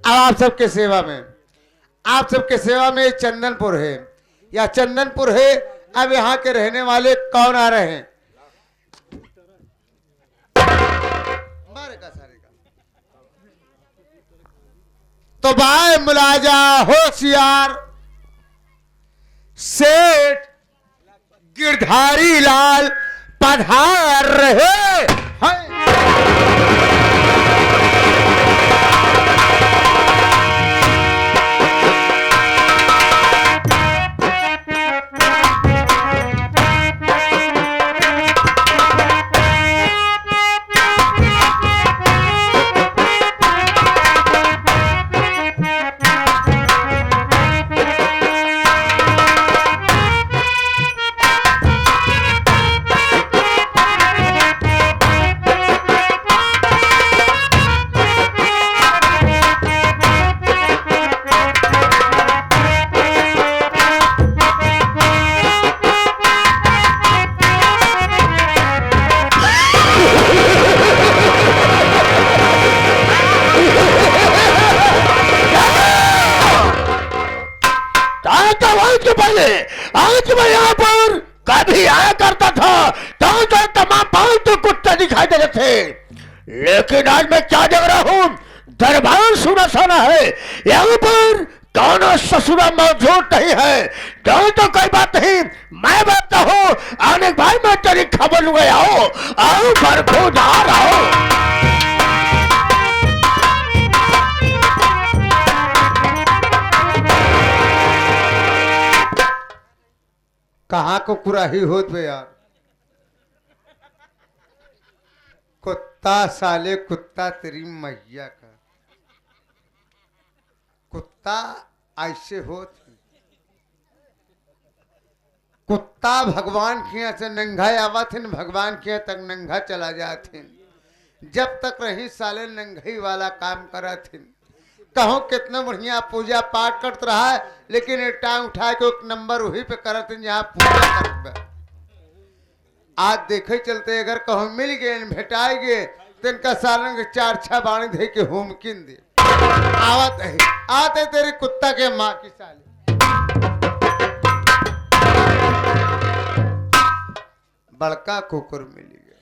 अब आप सबके सेवा में, आप सबके सेवा में चंदनपुर है या चंदनपुर है। अब यहाँ के रहने वाले कौन आ रहे हैं? तो भाई मुलाजा होशियार सेठ गिरधारी लाल पधार रहे हैं। आज मैं यहाँ पर कभी आया करता था तो तमाम पालतू कुत्ते दिखाई दे रहे थे, लेकिन आज मैं क्या देख रहा हूँ? दरबार सुना सुना है, यहाँ पर कौन ससुरा मौजूद नहीं है। तो कोई बात नहीं, मैं बैठता हूँ। आने भाई मैं तेरी खबर लूंगा। आओ बरखुदार आओ। कहाँ को कुराही होत बे यार? कुत्ता साले कुत्ता तेरी मैया का कुत्ता ऐसे होत। कुत्ता भगवान के यहाँ से नंगा आवथिन, भगवान के यहाँ तक नंगा चला जाथिन। जब तक रही साले नंगाई वाला काम करथिन। कहो कितना बढ़िया पूजा पाठ करते रहा है, लेकिन एक टांग उठा के एक नंबर वही पे करते जहाँ पूजा करते। आज देखे चलते अगर कहो मिल गए भेटाए गए तो इनका सालन के 4-6 बाणी दे के हुमकिन दे आवत है। आते तेरे कुत्ता के माँ की साली बड़का कुकुर मिल गया।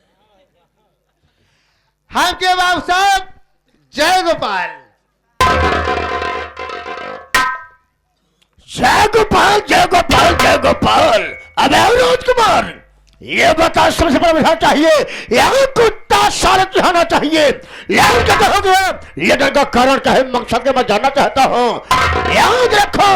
हम के बाबू साहब जय गोपाल। जय गोपाल जय गोपाल जय गोपाल। अब राजकुमार ये बता, सबसे बड़ा विधान चाहिए या कुत्ता साले दिखाना चाहिए? याद क्या हो गया? ये डर का कारण क्या है? मकसद के मैं जानना चाहता हूँ। याद रखो,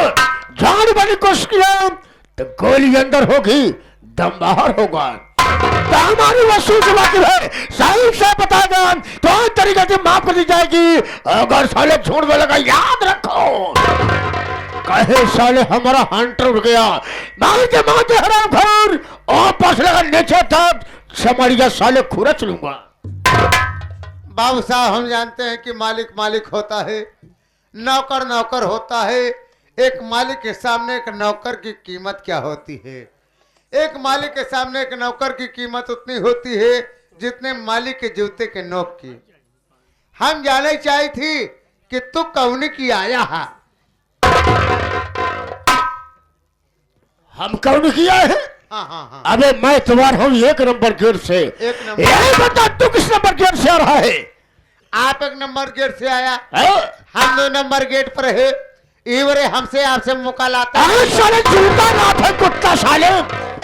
जान बनी कोशिश किया तो गोली अंदर होगी, दम बाहर होगा। तो हमारी वसूल से वाकिफ है, सही से बताएगा तो तरीके से माफ कर दी जाएगी। अगर साले झूठ बोलेगा याद रखो कहे साले हमारा हंटर उड़ गया। मांगते मांगते हराम खोर और पास लगा नीचे तक समरिया साले खुरच लूंगा। बाबू साहब हम जानते हैं कि मालिक मालिक होता है, नौकर नौकर होता है। एक मालिक के सामने एक नौकर की कीमत क्या होती है? एक मालिक के सामने एक नौकर की कीमत उतनी होती है जितने मालिक के जूते के नोक की। हम जानना चाही थी कि तू कौन की आया है? हम कौन किया है? हाँ हाँ हाँ। अबे मैं तुम्हारा हूँ 1 नंबर गेट से। एक नंबर। ये बता तू किस नंबर गेट से आ रहा है? आप 1 नंबर गेट से आया, है? हम 2 नंबर गेट पर है। इवरे हमसे आपसे मुकालात है। साले जूता नाथ है कुत्ता साले।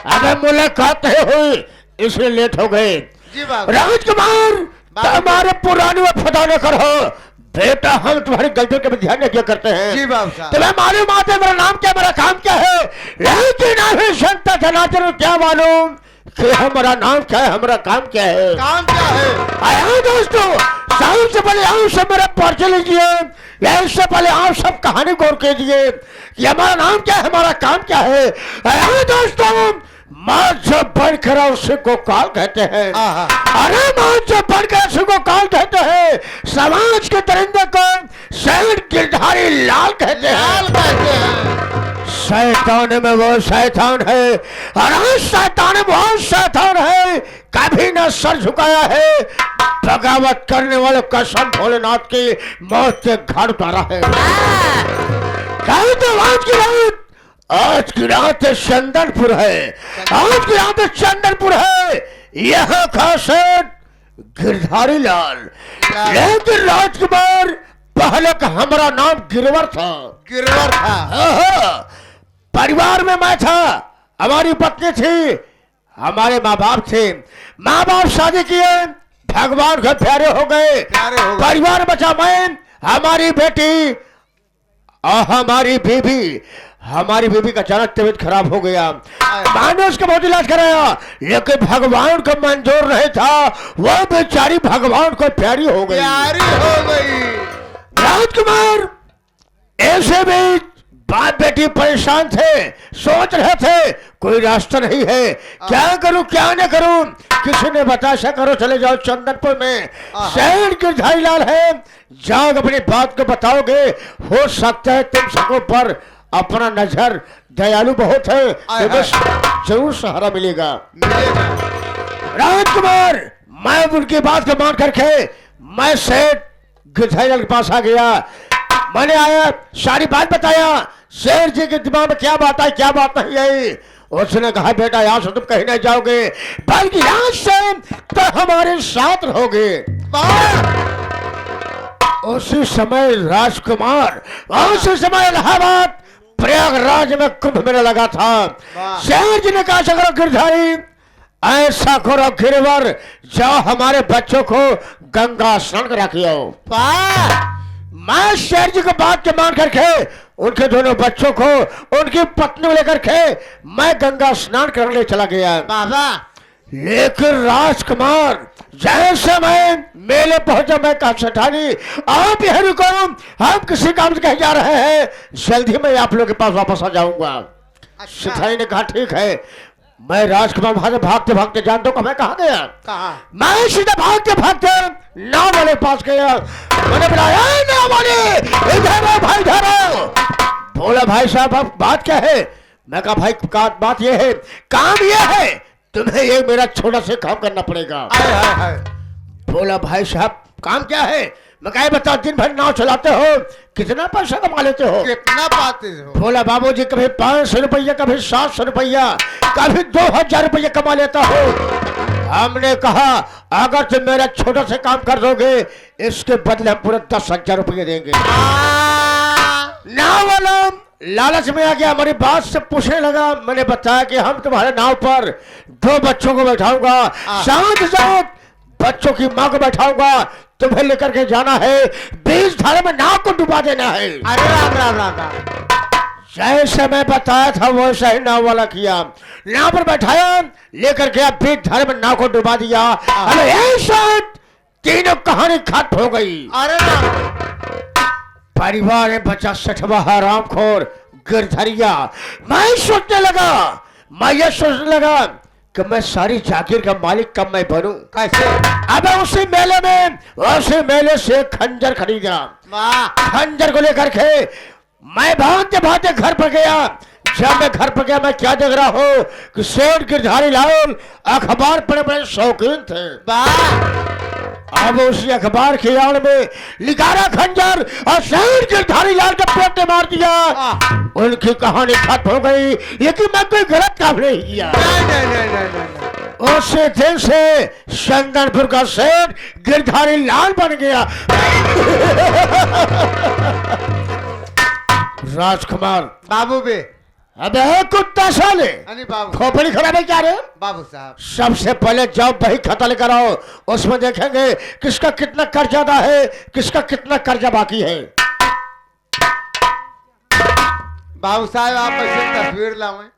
अबे मुलाकात हुई इसलिए लेट हो गए। जी बाबू। राजकुमार तुम्हारे पुरानी में फदा न करो बेटा, हम तुम्हारी गलतियों के ध्यान रखिया करते हैं। जी बाबू साहब। तुम्हें मालूम आते मेरा नाम क्या, मेरा काम क्या है? लेकिन अभी संता जनार्दन क्या मालूम कि हमारा नाम क्या है, हमारा काम क्या है? काम क्या है? आया दोस्तों, साउंड से पहले आप सब मेरा परिचय लीजिए, या इससे पहले आप सब कहानी गौर कीजिए कि हमारा नाम क्या है, हमारा काम क्या है। आया दोस्तों, माँ जब बनकर उसे को काल कहते हैं। अरे माँ जब बनकर उसे को काल कहते हैं, समाज के दरिंदे को शहर गिरधारी लाल कहते हैं। शैतान में वो शैतान है और उस शैतान में वो शैतान है कभी न सर झुकाया है। बगावत करने वाले कसम भोलेनाथ की मौत के घर उतारा है। कहीं तो आज की रात चंदनपुर है, आज की रात चंदनपुर है। यह खास है गिरधारी लाल, लेकिन राजकुमार पहले का हमारा नाम गिरवर था। गिरवर था। परिवार में मैं था, हमारी पत्नी थी, हमारे माँ बाप थे। माँ बाप शादी किए, भगवान के प्यारे हो गए। परिवार बचा मैं, हमारी बेटी और हमारी बीबी का अचानक तबीयत खराब हो गया। मैंने उसका बहुत इलाज कराया, लेकिन भगवान को मंजूर नहीं था। वो बेचारी भगवान को प्यारी हो गई। राजकुमार ऐसे भी बाप बेटी परेशान थे, सोच रहे थे कोई रास्ता नहीं है, क्या करूं क्या न करूं। किसी ने बताया करो चले जाओ चंदनपुर में शहर गिरधारी लाल है, जाओ अपनी बात को बताओगे, हो सकता है तुम सबको पर अपना नजर दयालु बहुत है, तो जरूर सहारा मिलेगा। राजकुमार मैं उनकी बात को मान करके मैं सेठ गिरधारी लाल के पास आ गया। मैंने आया सारी बात बताया, शेर जी के दिमाग में क्या बात है क्या बात नहीं आई। उसने कहा बेटा यहाँ से तुम कहीं नहीं जाओगे, बल्कि यहाँ से तो हमारे साथ रहोगे। उसी समय राजकुमार, उसी समय इलाहाबाद प्रयागराज में कुंभ मेला लगा था। शेर जी ने कहा करो गिरधारी, ऐसा करो गिरवर, जाओ हमारे बच्चों को गंगा स्नान करा के आओ। मैं शेर जी को बात के मान करके उनके दोनों बच्चों को उनकी पत्नी को लेकर के मैं गंगा स्नान करने चला गया। बाबा लेकिन राजकुमार जैसे मैं मेले पहुंचा, मैं कहा सेठानी आप यह रुको, हम किसी काम से कहीं जा रहे हैं, जल्दी मैं आप लोग के पास वापस आ जाऊंगा। सेठानी ने कहा ठीक है। मैं राजकुमार वहां से भागते भागते जानता हूँ मैं कहा गया। मैं सीधा भागते भागते नाव वाले पास गया। मैंने बुलाया नाव वाले, इधर आओ भाई इधर आओ। बोला भाई साहब अब बात क्या है। मैं कहा भाई बात ये है, काम ये है तुम्हें ये मेरा छोटा से काम करना पड़ेगा। बोला भाई साहब काम क्या है। मैं कहा बताओ दिन भर नाव चलाते हो, कितना पैसा कमा लेते हो, कितना पाते हो। बोला बाबूजी कभी 500 रुपया, कभी 700 रुपया, कभी 2000 रुपया कमा लेता हो। हमने कहा अगर तुम मेरा छोटा से काम कर दोगे इसके बदले हम पूरे 10,000 रुपये देंगे। नाव वाला लालच में आ गया, हमारी बात से पूछने लगा। मैंने बताया कि हम तुम्हारे नाव पर 2 बच्चों को बैठाऊंगा, साथ साथ बच्चों की मां को बैठाऊंगा, तुम्हें लेकर के जाना है, 20 धारे में नाव को डुबा देना है। अरे राम राम राम राम। जैसे मैं बताया था वैसा ही नाव वाला किया, नाव पर बैठाया, लेकर गया, 20 धारे में नाव को डुबा दिया। अरे ऐसा तीनों कहानी खत्म हो गई। अरे परिवार में बचा 60वां हरामखोर गिरधरिया। मैं सोचने लगा कि मैं सारी जागीर का मालिक कब मैं बनूं। कैसे। अब उसी मेले से खंजर खरीदा। खंजर को लेकर के मैं भागते भागते घर पर गया। जब मैं घर पर गया मैं क्या देख रहा हूँ कि सेठ गिरधारी लाल अखबार पढ़े बड़े शौकीन थे। अब उसी अखबार की आड़ में लिखारा खंजर और सेठ गिरधारी लाल के पेट मार दिया। उनकी कहानी खत्म हो गई, लेकिन मैं कोई गलत काम नहीं किया। उसी दिन से चंदनपुर का सेठ गिरधारी लाल बन गया। राजकुमार बाबू बे, अबे कुत्ता साले, बाबू खोपड़ी खराब है क्या रे। बाबू साहब सबसे पहले जाओ बही खाता लेकर आओ, उसमें देखेंगे किसका कितना कर्जा अदा है, किसका कितना कर्जा बाकी है। बाबू साहब आप ऐसे तस्वीर लाएं।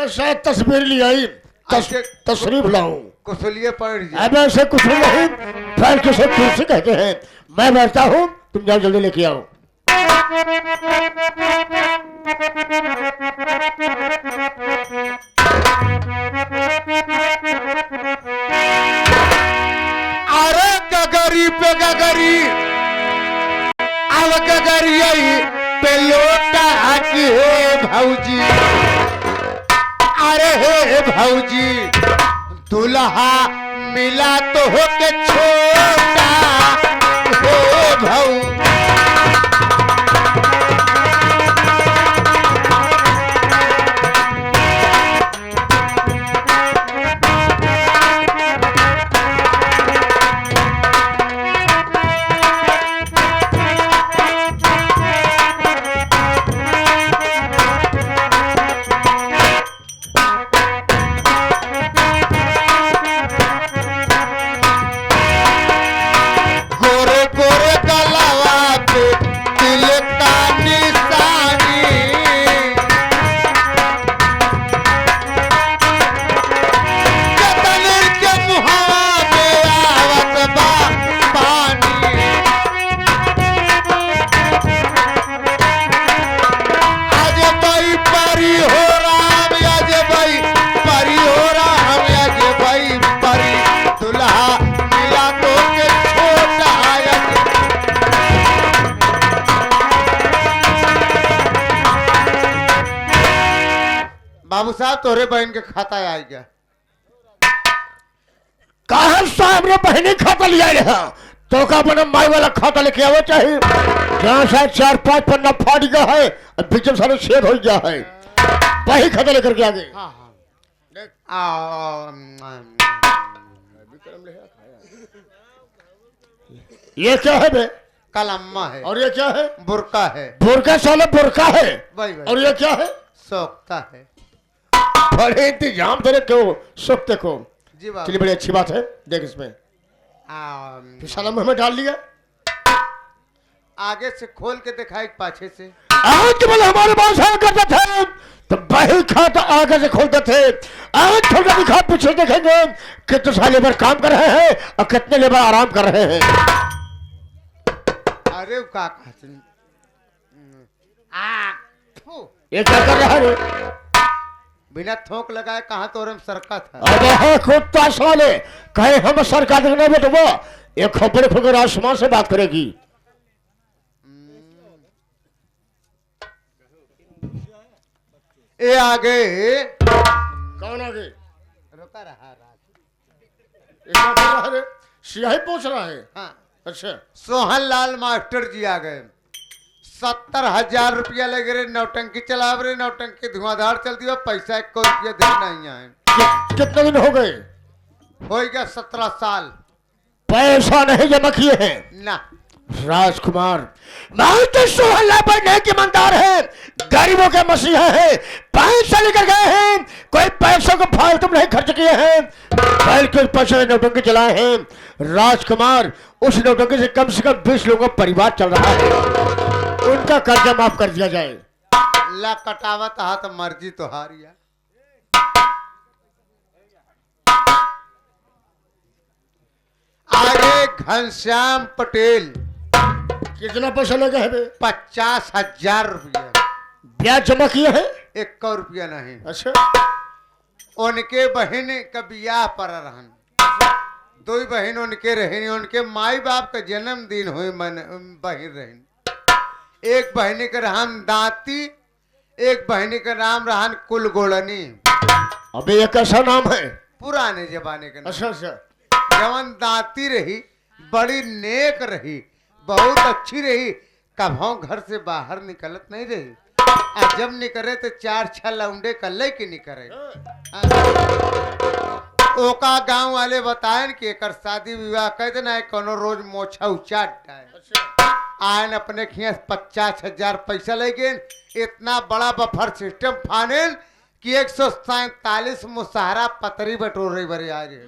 शायद तस्वीर ली आई, तशरीफ लाऊं, कुशलिए पढ़ जाए। अब ऐसे कुछ नहीं, फिर किसे कुर्सी कहते हैं। मैं बैठता हूँ, तुम जाओ जल्दी लेके आओ। अरे गगरी पे गगरी, अब गगरी आई पे लोटा की हे भौजी, अरे हे भौजी दुल्हा मिला तो हो के छोटा हे भौ। बाबू साहब तोरे बहन के खाता आ गया। कहा साहब ने बहनी खाता लिया यहाँ तो का अपना माई वाला खाता लेके आवे चाहिए। जहाँ शायद 4-5 पन्ना फाट गया है और बीच में सारे छेद हो गया है, वही खाता लेकर के आ गए। हाँ ये क्या है बे? कलम्मा है। और ये क्या है? बुरका है। बुरका साले बुरका है। भाई और ये क्या है? सोखता है। बड़े इंतजाम तेरे क्यों सोखते को? जी बाबू। चलिए बड़ी अच्छी बात है। देख इसमें साला मुंह में डाल लिया। आगे से खोल के दिखाई पाछे से। आज बोले हमारे पास आया करते थे तो बही खाता आगे से खोलते थे। आज थोड़ा दिखा पीछे देखेंगे कितने साल लेबर काम कर रहे हैं और कितने लेबर आराम कर रहे हैं। अरे का ये क्या कर रहा है? बिना थोक लगाए कहाँ तो रम सरका था। अबे कुत्ता साले कहे हम सरकार देखने में तो वो एक खबर खुलकर आसमान से बात करेगी। ये आगे कौन आगे? रुका रहा सियाही पूछ रहा है। हाँ। अच्छा सोहन लाल मास्टर जी आ गए। 70,000 रुपया लगे रे नौटंकी चला रे नौटंकी धुआंधार चलती है पैसा 1 रुपया देना ही है। कितने दिन हो गए? हो गया 17 साल। पैसा नहीं जमा किए हैं ना राजकुमार। मैं तो सोहल्ला पर नेक ईमानदार है, गरीबों के मसीहा है। पैसा लेकर गए हैं, कोई पैसों को फालतू नहीं खर्च किए हैं, बल्कि पैसे नौटंकी चलाए हैं। राजकुमार उस नौटंकी से कम 20 लोगों का परिवार चल रहा है, उनका कर्जा माफ कर दिया जाए। ला कटावत हा तो मर्जी तो हारिया। आगे घनश्याम पटेल। कितना पैसा लगा है बे? 50,000 रुपया। ब्याज जमा किए हैं? 1 रुपया नहीं। अच्छा उनके बहन का बियाह पर रहन, 2 बहन उनके रहन, उनके माई बाप का जन्मदिन हुए बहन रहन। एक बहनी का नाम दाती, एक बहनी का नाम रहन कुलगोड़नी। अबे ये कैसा नाम है? पुराने जमाने का नाम। अच्छा अच्छा। जवन दाती रही बड़ी नेक रही, बहुत अच्छी रही, कभों घर से बाहर निकलत नहीं रही। और जब निकले तो 4-6 लौंडे कल्ले की निकले। ओका गांव वाले बताएं कि एक शादी विवाह कह देना कोनो रोज मोछा उचाट आयन अपने खियास 50,000 पैसा ले गए। इतना बड़ा बफर सिस्टम फानेन कि 147 मुसहरा पतरी बटोरे बरे आ गए।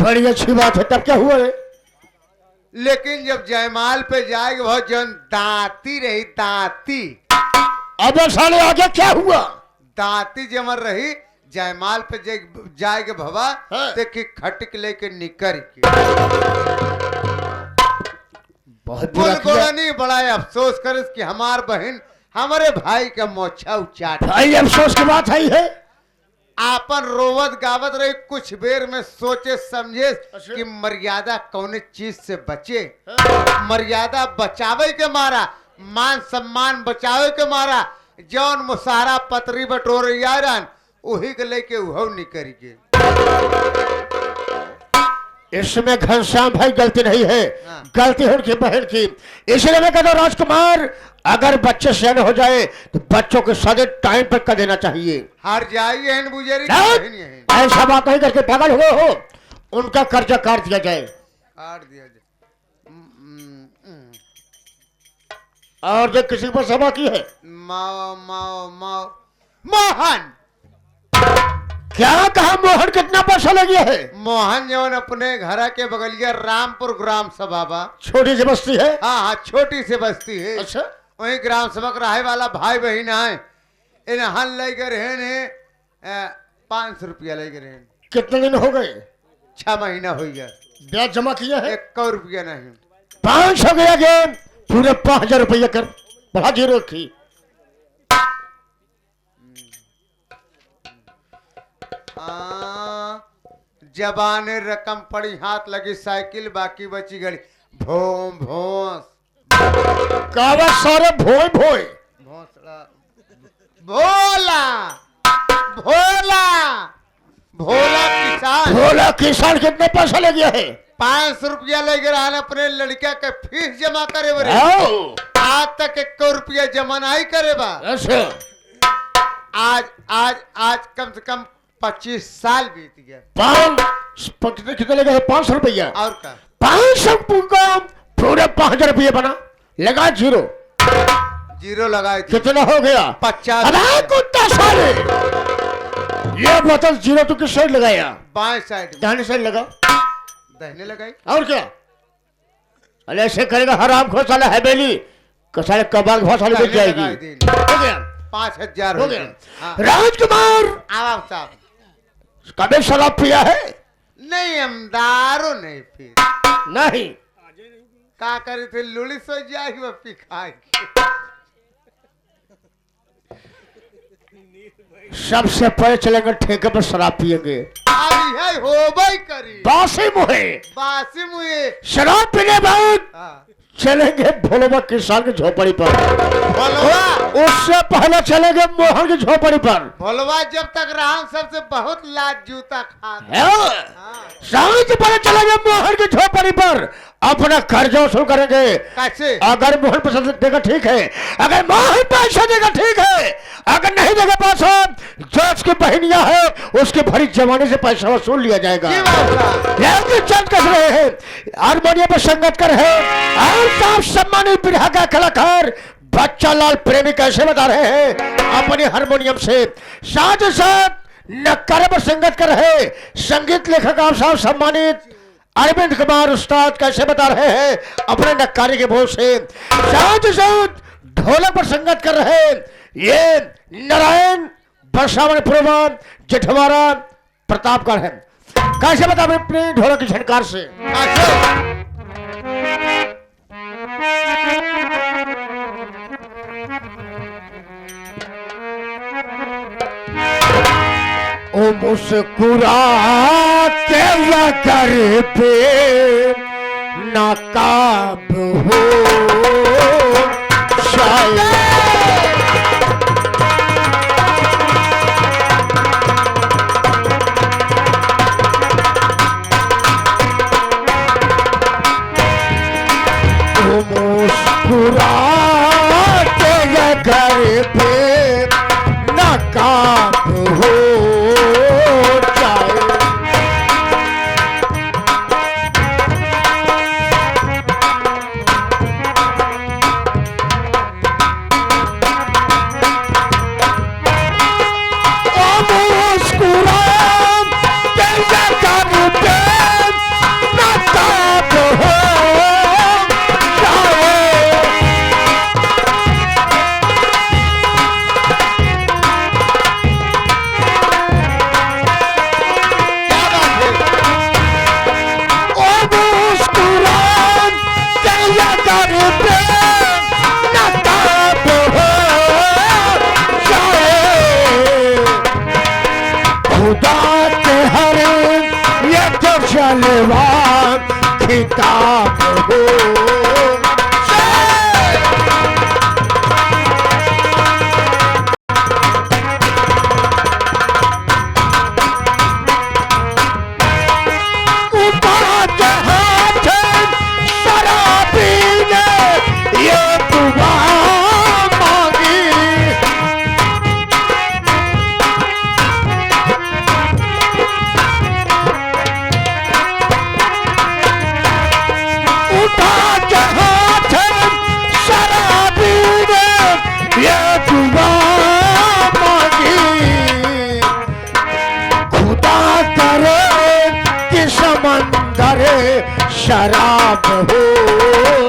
बड़ी अच्छी बात है। तब क्या हुआ है? लेकिन जब जयमाल पे जाएगा बहुत जन दाती रही, दाती। अब साले आगे क्या हुआ? दाती जमर रही जयमाल पे जाएगा भवा देखी खटक लेके निकर के। बहुत बुलगोड़नी बड़ा अफसोस करे कि हमार बहन हमारे भाई का मोछा उचाट। भाई अफसोस की बात है आपन रोवत गावत रही। कुछ बेर में सोचे समझे कि मर्यादा कौन चीज से बचे। मर्यादा बचावे के मारा मान सम्मान बचावे के मारा जौन मुसारा पतरी बटोर यारन वही के लेके उहो निकल के। इसमें घनश्याम भाई गलती नहीं है, हाँ। गलती है उनकी बहन की। इसलिए मैं कहता हूं राजकुमार, अगर बच्चे सयाने हो जाए तो बच्चों के शादी टाइम पर कर देना चाहिए। हार जाइए हन बुजेरी की नहीं, बहन यही। ऐसा बात नहीं करके पागल हुए हो। उनका कर्जा काट दिया जाए काट दिया जाए। और जो किसी पर सभा की है माओ माओ माओ मोहन। क्या कहा? मोहन कितना पैसा लगे है? मोहन जवन अपने घर के बगलिया रामपुर ग्राम सभा बा, छोटी सी बस्ती है। हाँ हाँ छोटी सी बस्ती है। अच्छा, वही ग्राम सभा के रहे वाला भाई बहन है। इन हल लेकर रहे 500 रुपया लेकर रहे। कितने दिन हो गए? 6 महीना हो गया। ब्याज जमा किया है? 1 रुपया नहीं। 500 गया गेम, पूरे 5000 रुपया कर बढ़ा जीरो की। जबाने रकम पड़ी हाथ लगी साइकिल बाकी बची गई भोम भोंस कावा सारे भोय भोय। भोसड़ा भोला भोला भोला किसान। भोला किसान कितने पैसा ले गया है? 500 रुपया लेके रहा अपने लड़का के फीस जमा करे बरे। आओ। आज तक 1 रुपया जमा नहीं करे बा। अच्छा, आज आज आज कम से कम 25 साल बीत गया। कितने लगे? 500 रुपया। और का 500 का पूरे 5000 रुपये बना, लगा जीरो। जीरो लगाए थे। कितना हो गया? 50। अरे कुत्ता साले, ये बोतल जीरो तो किस साइड लगाया? बाएं साइड दाहिने साइड लगा। दहने लगाई। और क्या? अरे ऐसे करेगा हराम खोर साला है बेली साले कबाल घोष साले बिक जाएगी। हो गया 5000 हो गया। हाँ। राजकुमार आवाज साहब कभी शराब पिया है? नहीं हम दारू नहीं पी। नहीं। का करे थे लुड़ी सो जाए वो पी खाए। सबसे पहले चलेंगे ठेके पर शराब पिएंगे। अभी है होबई करी बासी मुहे बासी मुए। शराब पीने बाद हाँ। चलेंगे भोलोबा किसान की झोपड़ी पर। भोलवा उससे पहले चलेंगे मोहन की झोपड़ी पर। भोलवा जब तक रहा सबसे बहुत लाज जूता खा। शाम से पहले चलेंगे मोहन की झोपड़ी पर, अपना कर्जा वसूल करेंगे। कैसे? अगर मोहन पैसा देगा ठीक है, अगर मोहन पैसा देगा ठीक है, अगर नहीं देगा पैसा जो उसकी बहनियां है उसकी भरी जमाने से पैसा वसूल लिया जाएगा। चंद कस रहे हैं, हारमोनियम पर संगत कर है और साफ सम्मानित बिरहा का कलाकार बच्चा लाल प्रेमी कैसे बता रहे हैं अपने हारमोनियम से। साथ ही साथ नक्कारे पर संगत कर रहे संगीत लेखक आप साहब सम्मानित अरविंद कुमार उस्ताद कैसे बता रहे हैं अपने नक्कारे के बोल से। साथ ही साथ ढोलक पर संगत कर रहे ये नारायण बरसावन पूर्व जेठवारा प्रतापगढ़ है। कैसे बता अपने ढोलक की झनकार से। ओ मुस्कुराते कर पे नाकाब हो शायद। मुस्कुराते घर पे नकाब हो जाए। मुस्कुराते घर पे नकाब हो खिताब हो शराब हो